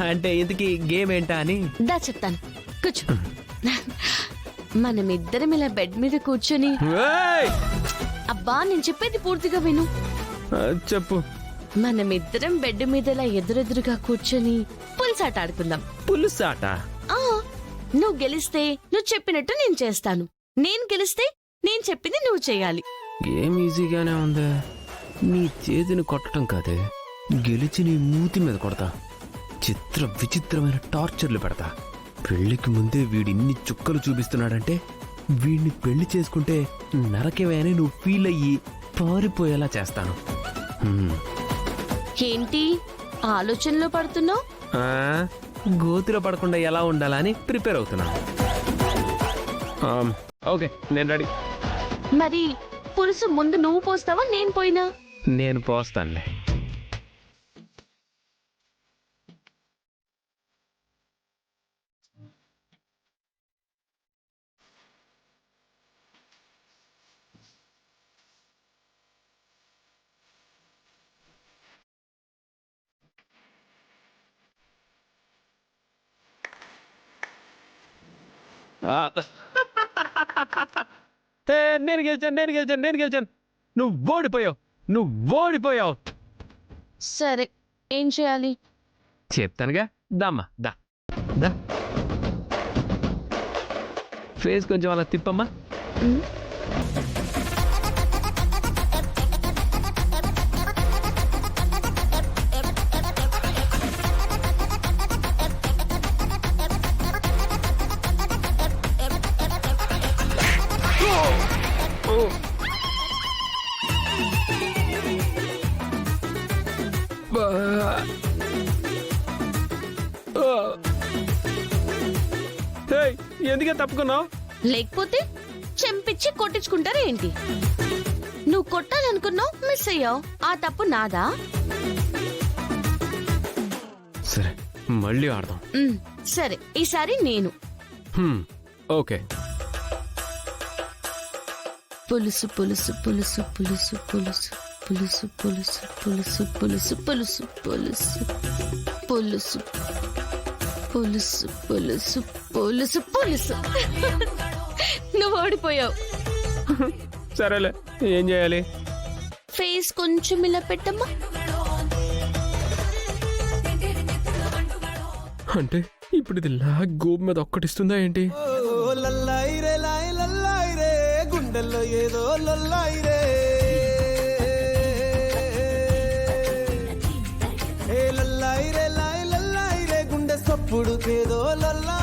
అంటే ఇంతకీ గేమ్ ఏంటా అని. దా చెప్తాను, కూర్చో. మనమిద్దరం ఇలా బెడ్ మీద కూర్చొని. అబ్బా నేను చెప్పేది పూర్తిగా విను. చెప్పు. మనమిద్దరం బెడ్ మీద ఇలా ఎదురెదురుగా కూర్చొని పులుసాట ఆడుకుందాం. పులుసాట? నువ్వు గెలిస్తే నువ్వు చెప్పినట్టు నేను చేస్తాను, నేను గెలిస్తే నేను చెప్పింది నువ్వు చేయాలి. గేమ్ ఈజీగానే ఉంది. నీ చేతిని కొట్టడం కాదే, గెలిచి నీ మూతి మీద కొడతా. చిత్ర విచిత్రమైన టార్చర్లు పెడతా. పెళ్లికి ముందే వీడిన్ని చుక్కలు చూపిస్తున్నాడంటే వీడిని పెళ్లి చేసుకుంటే నరకమే అని నువ్వు ఫీల్ అయ్యి పారిపోయేలా చేస్తాను. ఏంటి ఆలోచనలో పడుతున్నావు? గోతిలో పడకుండా ఎలా ఉండాలని ప్రిపేర్ అవుతున్నా. ఓకే, నేను రెడీ. మరి పులుసు ముందు నువ్వు పోస్తావా నేను పోయినా? నేను పోస్తానులే. నేను గెలిచాను. నువ్వు ఓడిపోయావు. సరే ఏం చేయాలి చెప్తానుగా. దామ్మా దా. ఫేస్ కొంచెం అలా తిప్పమ్మా. ఎందుకే తప్పుకున్నావు? లేకపోతే చెంపిచ్చి కొట్టించుకుంటారా ఏంటి? నువ్వు కొట్టాలనుకున్నావు, మిస్ అయ్యావు. ఆ తప్పు నాదా? సరే మళ్ళీ ఆడదాం. సరే ఈసారి నేను. ఓకే. పులుసు పులుసు పులుసు పులుసు పులుసు పులుసు పులుసు పులుసు పులుసు పులుసు పులుసు పులుసు పులుసు పులుసు పులుసు పులుసు. నువ్వు ఓడిపోయావు. సరేలే, ఏం చేయాలి? ఫేస్ కొంచెం ఇలా పెట్టమ్మా. అంటే ఇప్పుడు ఇది లా గోబు మీద ఒక్కటిస్తుందా ఏంటి? గుండెల్లో ఏదో లొల్లాయిరే. లొల్లాయిరే గుండె సప్పుడు ఏదో లొల్లా.